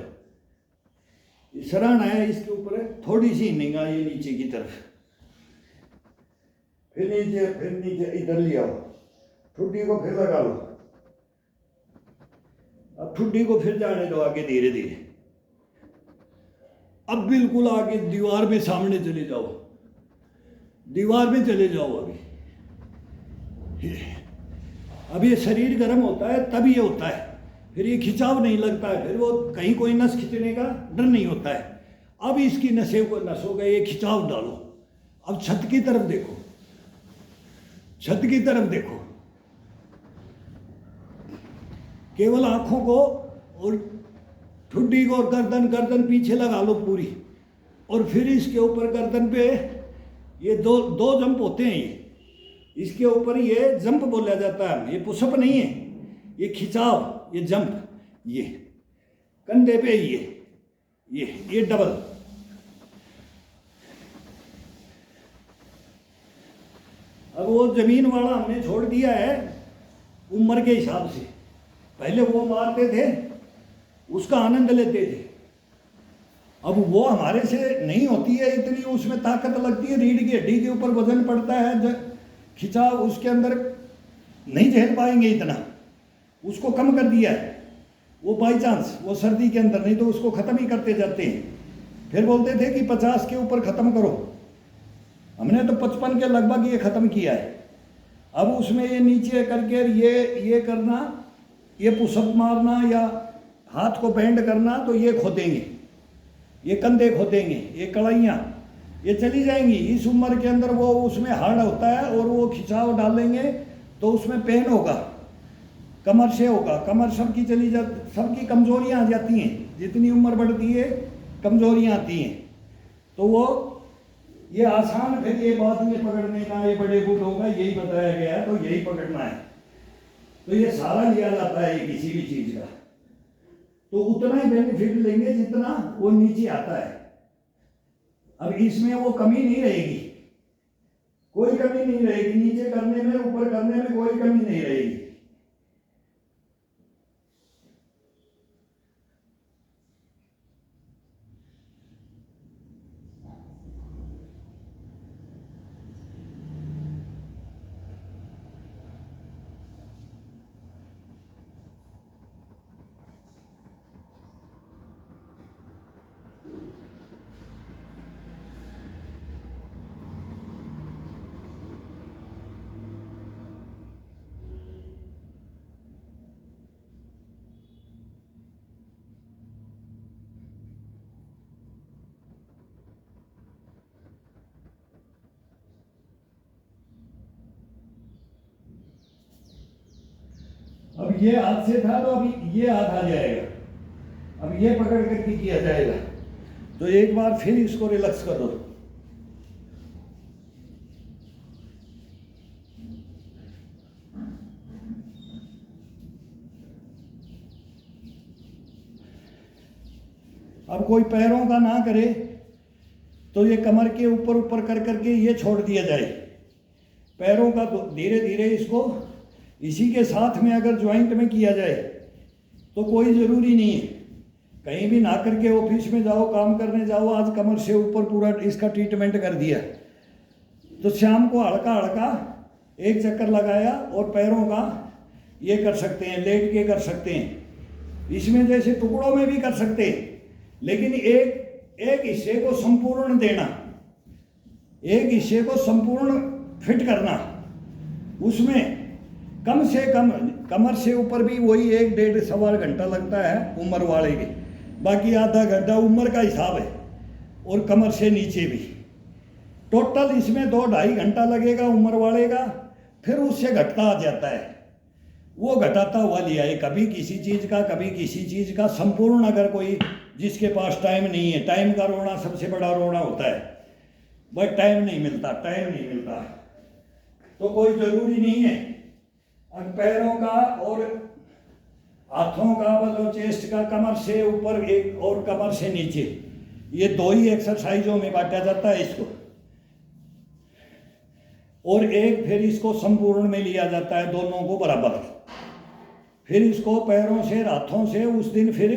सराहना है इसके ऊपर है, थोड़ी सी निगाह ये नीचे की तरफ, फिर नीचे इधर ले आओ, ठुड्डी को फिर लगा लो। अब ठुड्डी को फिर जाने दो आगे धीरे धीरे। अब बिल्कुल आगे दीवार में सामने चले जाओ, दीवार में चले जाओ। अब ये शरीर गर्म होता है तब ये होता है, फिर ये खिंचाव नहीं लगता है, फिर वो कहीं कोई नस खींचने का डर नहीं होता है। अब इसकी नसों का ये खिंचाव डालो। अब छत की तरफ देखो, छत की तरफ देखो, केवल आंखों को और ठुड्डी को और गर्दन पीछे लगा लो पूरी, और फिर इसके ऊपर गर्दन पे ये दो जंप होते हैं। इसके ऊपर ये जंप बोला जाता है, ये पुशअप नहीं है, ये खिंचाव, ये जंप, ये कंधे पे ये डबल। अब वो जमीन वाला हमने छोड़ दिया है उम्र के हिसाब से, पहले वो मारते थे उसका आनंद लेते थे, अब वो हमारे से नहीं होती है इतनी, उसमें ताकत लगती है, रीढ़ की हड्डी के ऊपर वजन पड़ता है, खिंचाव उसके अंदर नहीं झेल पाएंगे इतना, उसको कम कर दिया है। वो बाई चांस वो सर्दी के अंदर, नहीं तो उसको ख़त्म ही करते जाते हैं। फिर बोलते थे कि 50 के ऊपर ख़त्म करो, हमने तो 55 के लगभग ये ख़त्म किया है। अब उसमें ये नीचे करके ये करना, ये पुशअप मारना या हाथ को बेंड करना, तो ये खोदेंगे, ये कंधे खोदेंगे, ये कड़ाइयाँ ये चली जाएंगी। इस उम्र के अंदर वो उसमें हार्ड होता है और वो खिंचाव डालेंगे तो उसमें पेन होगा, कमर से होगा, कमर सबकी चली सबकी कमजोरियाँ आ जाती हैं, जितनी उम्र बढ़ती है कमजोरियाँ आती हैं। तो वो ये आसान फिर ये बाद में पकड़ने का, ये बड़े बूढ़ों का यही बताया गया है, तो यही पकड़ना है। तो ये सारा लिया जाता है किसी भी चीज़ का, तो उतना ही बेनिफिट लेंगे जितना वो नीचे आता है। अब इसमें वो कमी नहीं रहेगी, कोई कमी नहीं रहेगी, नीचे करने में ऊपर करने में कोई कमी नहीं रहेगी। अब ये हाथ से था तो अभी ये हाथ आ जाएगा, अब ये पकड़ करके किया जाएगा। तो एक बार फिर इसको रिलैक्स कर दो। अब कोई पैरों का ना करे तो ये कमर के ऊपर ऊपर कर करके ये छोड़ दिया जाए, पैरों का धीरे धीरे इसको इसी के साथ में अगर ज्वाइंट में किया जाए तो कोई ज़रूरी नहीं है, कहीं भी ना करके ऑफिस में जाओ, काम करने जाओ, आज कमर से ऊपर पूरा इसका ट्रीटमेंट कर दिया, तो शाम को हल्का हल्का एक चक्कर लगाया और पैरों का ये कर सकते हैं, लेट के कर सकते हैं, इसमें जैसे टुकड़ों में भी कर सकते हैं, लेकिन एक हिस्से को संपूर्ण देना, एक हिस्से को संपूर्ण फिट करना, उसमें कम से कम कमर से ऊपर भी वही 1-1.5 घंटा लगता है उम्र वाले के, बाकी आधा घंटा उम्र का हिसाब है, और कमर से नीचे भी टोटल इसमें 2-2.5 घंटा लगेगा उम्र वाले का। फिर उससे घटता आ जाता है, वो घटाता हुआ लिया है, कभी किसी चीज़ का कभी किसी चीज़ का, संपूर्ण अगर कोई जिसके पास टाइम नहीं है, टाइम का रोना सबसे बड़ा रोना होता है, बट टाइम नहीं मिलता, तो कोई ज़रूरी नहीं है। पैरों का और हाथों का मतलब चेस्ट का, कमर से ऊपर एक और कमर से नीचे, ये 2 ही एक्सरसाइजों में बांटा जाता है इसको। और एक फिर इसको संपूर्ण में लिया जाता है, दोनों को बराबर। फिर इसको पैरों से, हाथों से उस दिन फिर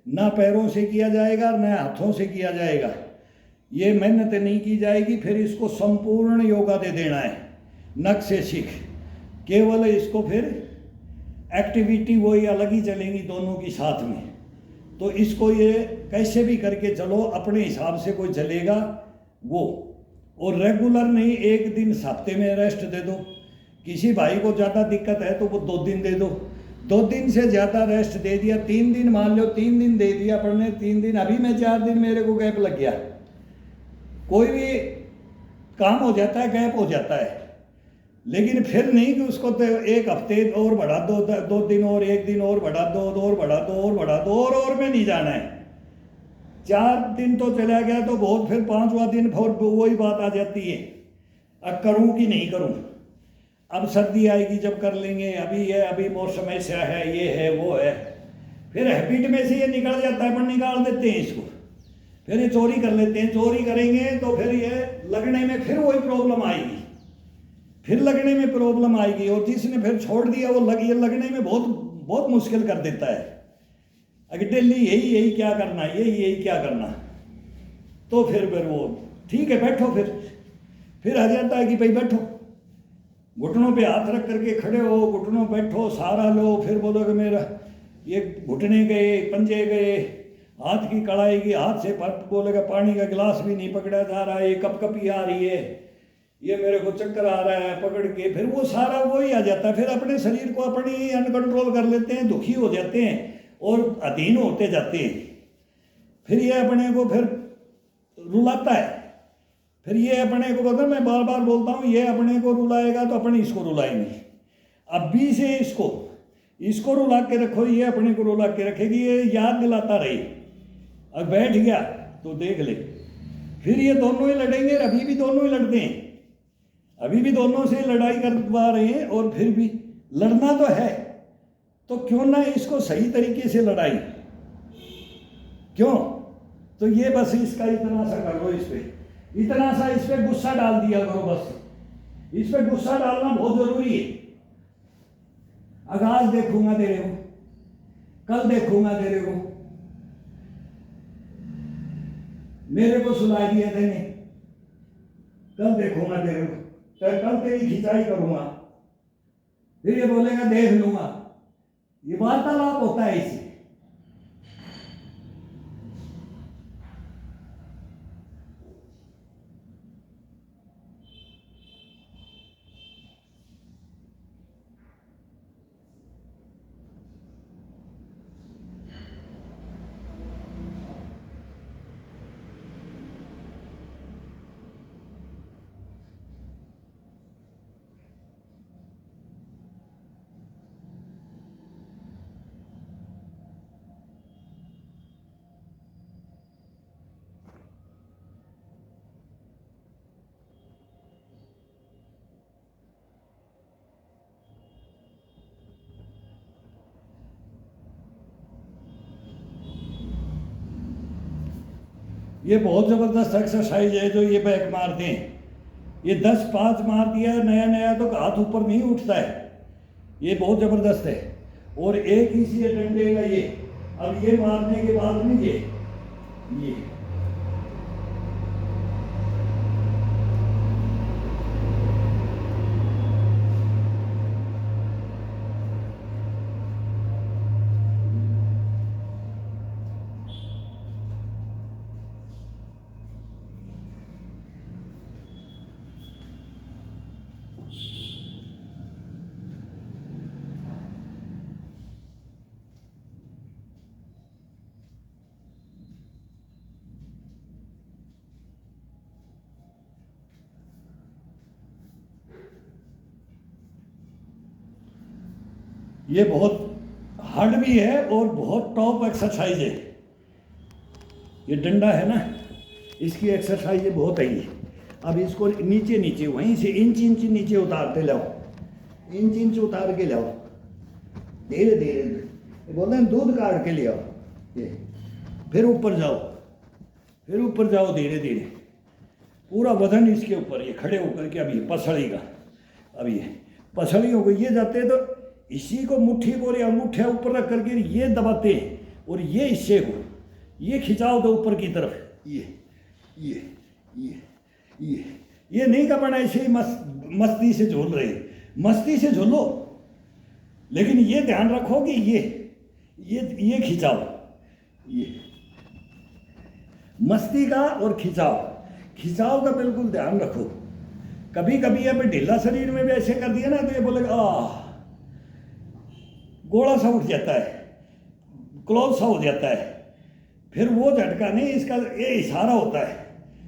ना पैरों से किया जाएगा ना हाथों से किया जाएगा, ये मेहनत नहीं की जाएगी। फिर इसको संपूर्ण योगा दे देना है, नक से सीख, केवल इसको फिर एक्टिविटी वही अलग ही चलेंगी दोनों की साथ में। तो इसको ये कैसे भी करके चलो, अपने हिसाब से कोई चलेगा वो, और रेगुलर नहीं, एक दिन हफ्ते में रेस्ट दे दो। किसी भाई को ज़्यादा दिक्कत है तो वो 2 दिन दे दो, 2 दिन से ज़्यादा रेस्ट दे दिया, 3 दिन मान लो, 3 दिन दे दिया पढ़ने, 3 दिन, अभी मैं 4 दिन मेरे को गैप लग गया। कोई भी काम हो जाता है, गैप हो जाता है, लेकिन फिर नहीं कि उसको तो 1 हफ्ते और बढ़ा दो, 2 दिन और, 1 दिन और बढ़ा दो, और बढ़ा दो, और बढ़ा दो, और में नहीं जाना है। 4 दिन तो चला गया तो बहुत, फिर 5वां दिन फिर वही बात आ जाती है, अब करूं कि नहीं करूं, अब सर्दी आएगी जब कर लेंगे, अभी है, अभी मौसम ऐसा है, ये है वो है। फिर हैबिट में से ये निकल जाता है, पर निकाल देते हैं इसको, फिर ये चोरी कर लेते हैं। चोरी करेंगे तो फिर ये लगने में फिर वही प्रॉब्लम आएगी, फिर लगने में प्रॉब्लम आएगी। और जिसने फिर छोड़ दिया वो ये लगने में बहुत बहुत मुश्किल कर देता है। अगर डेली यही क्या करना, यही क्या करना, तो फिर वो ठीक है, बैठो, फिर आ जाता है कि भाई बैठो, घुटनों पे हाथ रख करके खड़े हो, घुटनों बैठो, सहारा लो, फिर बोलो कि मेरा ये घुटने गए, पंजे गए, हाथ की कड़ाई की, हाथ से बोलेगा पानी का गिलास भी नहीं पकड़ा जा रहा है, ये कपकपी आ रही है, ये मेरे को चक्कर आ रहा है, पकड़ के, फिर वो सारा वही आ जाता है। फिर अपने शरीर को अपनी अनकंट्रोल कर लेते हैं, दुखी हो जाते हैं और अधीन होते जाते हैं। फिर ये अपने को फिर रुलाता है, फिर ये अपने को, पता, मैं बार बार बोलता हूँ, ये अपने को रुलाएगा तो अपने इसको रुलाएंगे। अब भी से इसको रुला के रखो, ये अपने को रुला के रखेगी, ये याद दिलाता रहे। अब बैठ गया तो देख ले, फिर ये दोनों ही लड़ेंगे, अभी भी दोनों ही लड़ते हैं, अभी भी दोनों से लड़ाई करवा रहे हैं, और फिर भी लड़ना तो है, तो क्यों ना इसको सही तरीके से लड़ाई, क्यों? तो ये बस इसका इतना सा कर लो, इतना सा इस पे गुस्सा डाल दिया करो, बस इस पे गुस्सा डालना बहुत जरूरी है। आज देखूंगा तेरे को, कल देखूंगा तेरे को, मेरे को सुला दिया तेने, कल देखूंगा तेरे को, कल तेरी खिंचाई करूंगा, फिर ये बोलेगा देख लूंगा। ये वार्तालाप होता है इससे। ये बहुत ज़बरदस्त एक्सरसाइज है जो ये बैक मारते हैं। ये 10-5 मार दिया नया नया तो हाथ ऊपर नहीं उठता है, ये बहुत ज़बरदस्त है। और एक ही से डंडे का ये, अब ये मारने के बाद में ये ये बहुत हार्ड भी है और बहुत टॉप एक्सरसाइज है। ये डंडा है ना, इसकी एक्सरसाइज बहुत है ये। अब इसको नीचे नीचे वहीं से इंच नीचे उतारते लाओ, इंच उतार के लाओ, धीरे धीरे बोलते हैं दूध काट के ले आओ, ये फिर ऊपर जाओ, फिर ऊपर जाओ धीरे धीरे, पूरा वजन इसके ऊपर, ये खड़े होकर के अभी पसड़ी का, अभी ये पसड़ियों को ये जाते हैं तो इसी को मुट्ठी को या अंगूठा ऊपर रख करके ये दबाते हैं और ये हिस्से को ये खिंचाओ तो ऊपर की तरफ, ये ये नहीं करना ऐसे ही मस्ती से झूल रहे, मस्ती से झूलो, लेकिन ये ध्यान रखो कि ये खिंचाओ, ये मस्ती का और खिंचाव का बिल्कुल ध्यान रखो। कभी कभी अब ढीला शरीर में भी ऐसे कर दिया ना तो ये बोलेगा गोला सा उठ जाता है, क्लोज सा हो जाता है, फिर वो झटका नहीं, इसका ये इशारा होता है।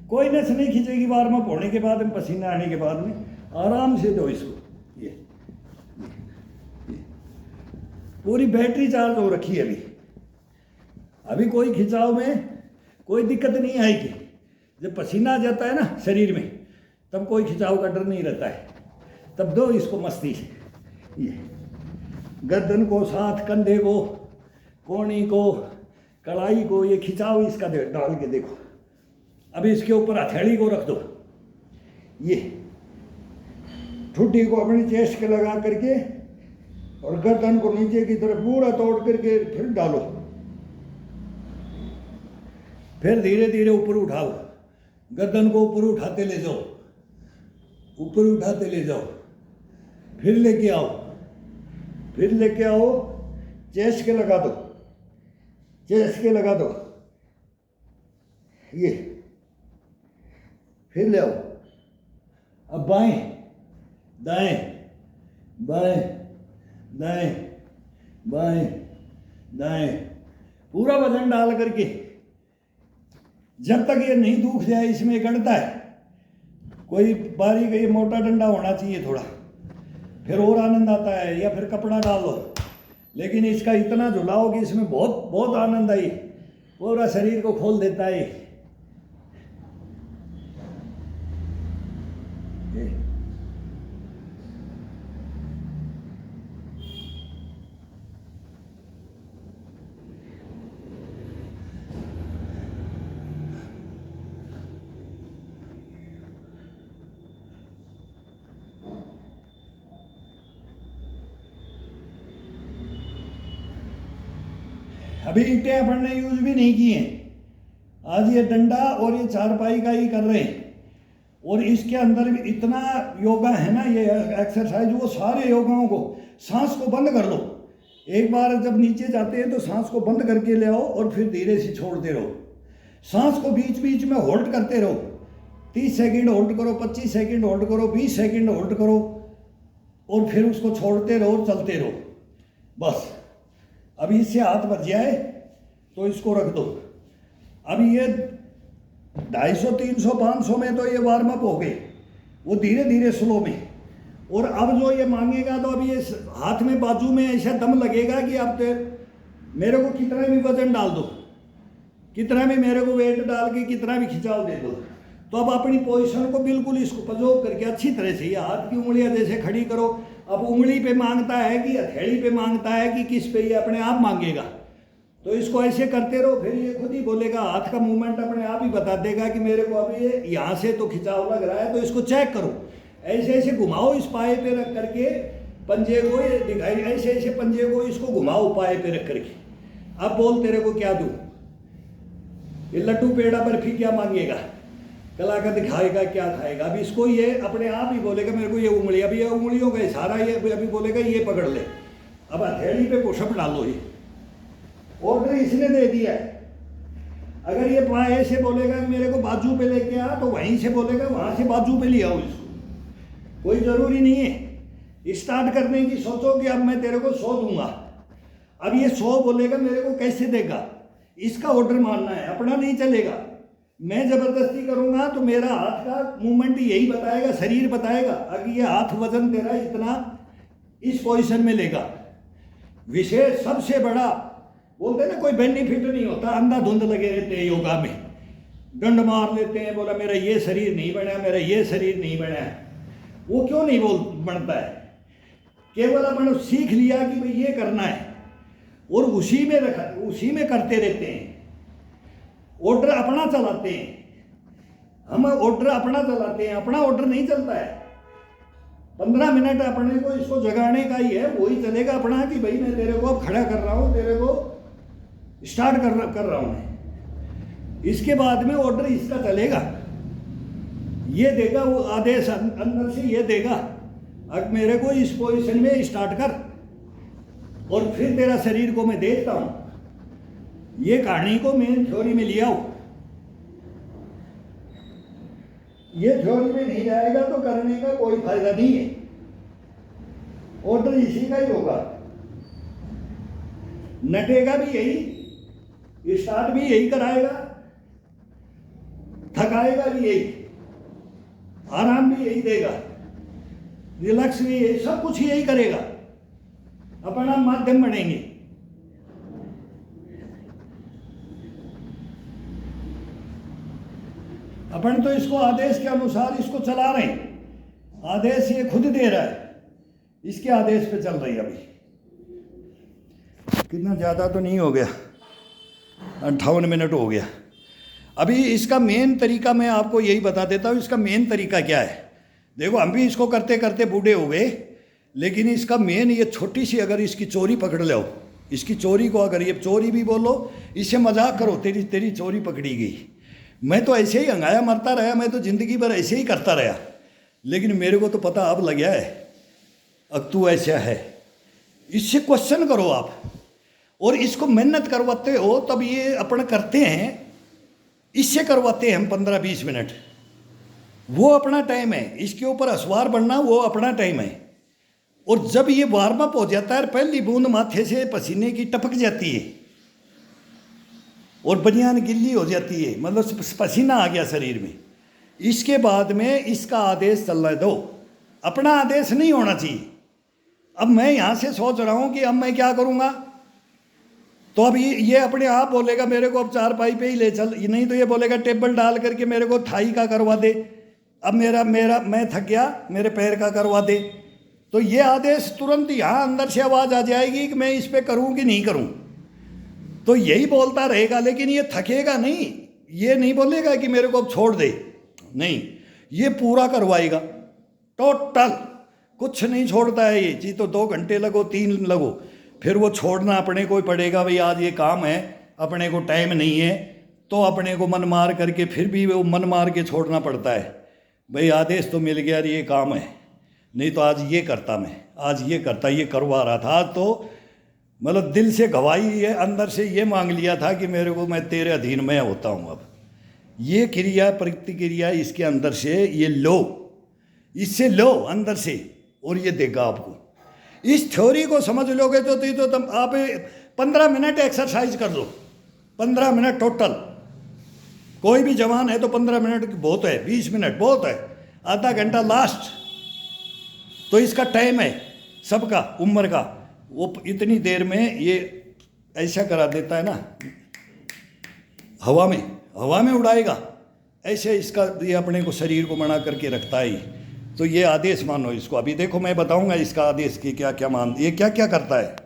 कोई नस नहीं खींचेगी वार्म अप होने के बाद में, पसीना आने के बाद में, आराम से दो इसको। ये पूरी बैटरी चार्ज हो रखी है अभी कोई खिंचाव में कोई दिक्कत नहीं आएगी। जब पसीना आ जाता है ना शरीर में तब कोई खिंचाव का डर नहीं रहता है, तब दो इसको मस्ती से। ये गर्दन को, साथ कंधे को, कोहनी को, कलाई को, ये खिंचाव इसका डाल के देखो। अभी इसके ऊपर हथेली को रख दो, ये ठुड्डी को अपनी चेस्ट के लगा करके और गर्दन को नीचे की तरफ पूरा तोड़ करके फिर डालो, फिर धीरे धीरे ऊपर उठाओ, गर्दन को ऊपर उठाते ले जाओ, ऊपर उठाते ले जाओ, फिर लेके आओ, फिर लेके आओ, चेस्ट के लगा दो, चेस्ट के लगा दो, ये फिर ले आओ। अब बाएं दाएं बाएं दाएं बाएं दाएं, पूरा वजन डाल करके जब तक ये नहीं दुख जाए, इसमें गड़ता है। कोई बारीक ये मोटा डंडा होना चाहिए थोड़ा, फिर और आनंद आता है, या फिर कपड़ा डाल लो, लेकिन इसका इतना झुलाओ कि इसमें बहुत बहुत आनंद आई, पूरा शरीर को खोल देता है। अभी ईंटें अपन ने यूज भी नहीं की हैं, आज ये डंडा और ये चारपाई का ही कर रहे हैं। और इसके अंदर भी इतना योगा है ना, ये एक्सरसाइज, वो सारे योगाओं को सांस को बंद कर लो। एक बार जब नीचे जाते हैं तो सांस को बंद करके ले आओ और फिर धीरे से छोड़ते रहो। सांस को बीच बीच में होल्ड करते रहो, 30 सेकंड होल्ड करो, 25 सेकंड होल्ड करो, 20 सेकंड होल्ड करो और फिर उसको छोड़ते रहो, चलते रहो बस। अभी इससे हाथ बच जाए तो इसको रख दो। अभी ये 250, 300, 500 में तो ये वार्म अप हो गए, वो धीरे धीरे स्लो में। और अब जो ये मांगेगा तो अभी ये हाथ में बाजू में ऐसा दम लगेगा कि अब तो मेरे को कितना भी वजन डाल दो, कितना भी मेरे को वेट डाल के कितना भी खिंचाव दे दो, तो अब अपनी पोजीशन को बिल्कुल इसको पजो करके अच्छी तरह से ये हाथ की उंगलियां जैसे खड़ी करो। अब उंगली पे मांगता है कि हथेली पे मांगता है कि किस पे, ये अपने आप मांगेगा। तो इसको ऐसे करते रहो, फिर ये खुद ही बोलेगा, हाथ का मूवमेंट अपने आप ही बता देगा कि मेरे को अभी ये यहाँ से तो खिंचाव लग रहा है, तो इसको चेक करो। ऐसे ऐसे घुमाओ, इस पाए पे रख करके पंजे को ये दिखाई, ऐसे ऐसे पंजे को इसको घुमाओ पाए पे रख करके। अब बोल तेरे को क्या दूँ, ये लड्डू पेड़ा बर्फी क्या मांगेगा, कला का दिखाएगा, क्या खाएगा। अभी इसको ये अपने आप ही बोलेगा मेरे को ये उंगली, अभी ये उंगलियों का इशारा ये अभी बोलेगा ये पकड़ ले। अब हथेली पे पुशअप डालो, ये ऑर्डर इसने दे दिया है। अगर ये पाए से बोलेगा कि मेरे को बाजू पे लेके आ, तो वहीं से बोलेगा वहां से बाजू पे ले आओ इसको। कोई जरूरी नहीं है स्टार्ट करने की, सोचो कि अब मैं तेरे को 100 दूंगा, अब ये 100 बोलेगा मेरे को कैसे देगा, इसका ऑर्डर मानना है, अपना नहीं चलेगा। मैं जबरदस्ती करूंगा तो मेरा हाथ का मूवमेंट यही बताएगा, शरीर बताएगा अगर ये हाथ वजन तेरा इतना इस पोजीशन में लेगा। विशेष सबसे बड़ा बोलते हैं ना, कोई बेनिफिट नहीं होता, अंधाधुंध लगे रहते हैं योगा में, डंड मार लेते हैं, बोला मेरा ये शरीर नहीं बना, मेरा ये शरीर नहीं बना है। वो क्यों नहीं बनता है, केवल अपन सीख लिया कि भाई ये करना है, और उसी में करते रहते हैं। ऑर्डर अपना चलाते हैं, हम ऑर्डर अपना चलाते हैं, अपना ऑर्डर नहीं चलता है। 15 मिनट अपने को इसको जगाने का ही है, वही चलेगा अपना कि भाई मैं तेरे को अब खड़ा कर रहा हूँ, तेरे को स्टार्ट कर रहा हूँ मैं। इसके बाद में ऑर्डर इसका चलेगा, ये देगा वो आदेश अंदर से, ये देगा अब मेरे को इस पोजीशन में स्टार्ट कर, और फिर तेरा शरीर को मैं देखता हूँ। ये कहानी को मेन थ्योरी में लिया हो, ये थ्योरी में नहीं जाएगा तो करने का कोई फायदा नहीं है। ऑर्डर इसी का ही होगा, नटेगा भी यही, स्टार्ट भी यही कराएगा, थकाएगा भी यही, आराम भी यही देगा, रिलैक्स भी यही, सब कुछ यही करेगा। अपना माध्यम बनेंगे। अपन तो इसको आदेश के अनुसार इसको चला रहे हैं, आदेश ये खुद दे रहा है, इसके आदेश पे चल रही है। अभी कितना ज़्यादा तो नहीं हो गया, 58 मिनट हो गया। अभी इसका मेन तरीका मैं आपको यही बता देता हूँ, इसका मेन तरीका क्या है। देखो हम भी इसको करते करते बूढ़े हो गए, लेकिन इसका मेन ये छोटी सी अगर इसकी चोरी पकड़ लो, इसकी चोरी को अगर ये चोरी भी बोलो, इससे मजाक करो, तेरी चोरी पकड़ी गई। मैं तो ऐसे ही हंगाया मरता रहा, मैं तो ज़िंदगी भर ऐसे ही करता रहा, लेकिन मेरे को तो पता अब लग गया है अब तू ऐसा है। इससे क्वेश्चन करो आप, और इसको मेहनत करवाते हो तब ये अपन करते हैं, इससे करवाते हैं हम 15-20 मिनट, वो अपना टाइम है। इसके ऊपर असवार बनना वो अपना टाइम है। और जब ये वार्म अप हो जाता है, पहली बूंद माथे से पसीने की टपक जाती है और बनियान गिल्ली हो जाती है, मतलब पसीना आ गया शरीर में, इसके बाद में इसका आदेश चलने दो, अपना आदेश नहीं होना चाहिए। अब मैं यहाँ से सोच रहा हूँ कि अब मैं क्या करूँगा, तो अब ये अपने आप बोलेगा मेरे को अब चारपाई पे ही ले चल, नहीं तो ये बोलेगा टेबल डाल करके मेरे को थाई का करवा दे, अब मेरा मैं थक गया, मेरे पैर का करवा दे। तो ये आदेश तुरंत यहाँ अंदर से आवाज़ आ जाएगी कि मैं इस पर करूँ कि नहीं करूँ, तो यही बोलता रहेगा। लेकिन ये थकेगा नहीं, ये नहीं बोलेगा कि मेरे को अब छोड़ दे, नहीं, ये पूरा करवाएगा टोटल, कुछ नहीं छोड़ता है ये चीज़। तो 2 घंटे लगो, 3 लगो, फिर वो छोड़ना अपने को ही पड़ेगा। भाई आज ये काम है, अपने को टाइम नहीं है, तो अपने को मन मार करके फिर भी वो मन मार के छोड़ना पड़ता है। भाई आदेश तो मिल गया, ये काम है, नहीं तो आज ये करता, मैं आज ये करता, ये करवा रहा था। तो मतलब दिल से गवाही है, अंदर से ये मांग लिया था कि मेरे को, मैं तेरे अधीन में होता हूँ। अब ये क्रिया प्रतिक्रिया इसके अंदर से ये लो, इससे लो अंदर से, और ये देगा आपको। इस थ्योरी को समझ लोगे तो तुम आप 15 मिनट एक्सरसाइज कर लो, 15 मिनट टोटल। कोई भी जवान है तो 15 मिनट बहुत है, 20 मिनट बहुत है, आधा घंटा लास्ट। तो इसका टाइम है सबका, उम्र का, वो इतनी देर में ये ऐसा करा देता है ना, हवा में उड़ाएगा, ऐसे इसका ये अपने को शरीर को मना करके रखता है। तो ये आदेश मानो इसको। अभी देखो मैं बताऊंगा इसका आदेश की क्या क्या ये क्या क्या करता है।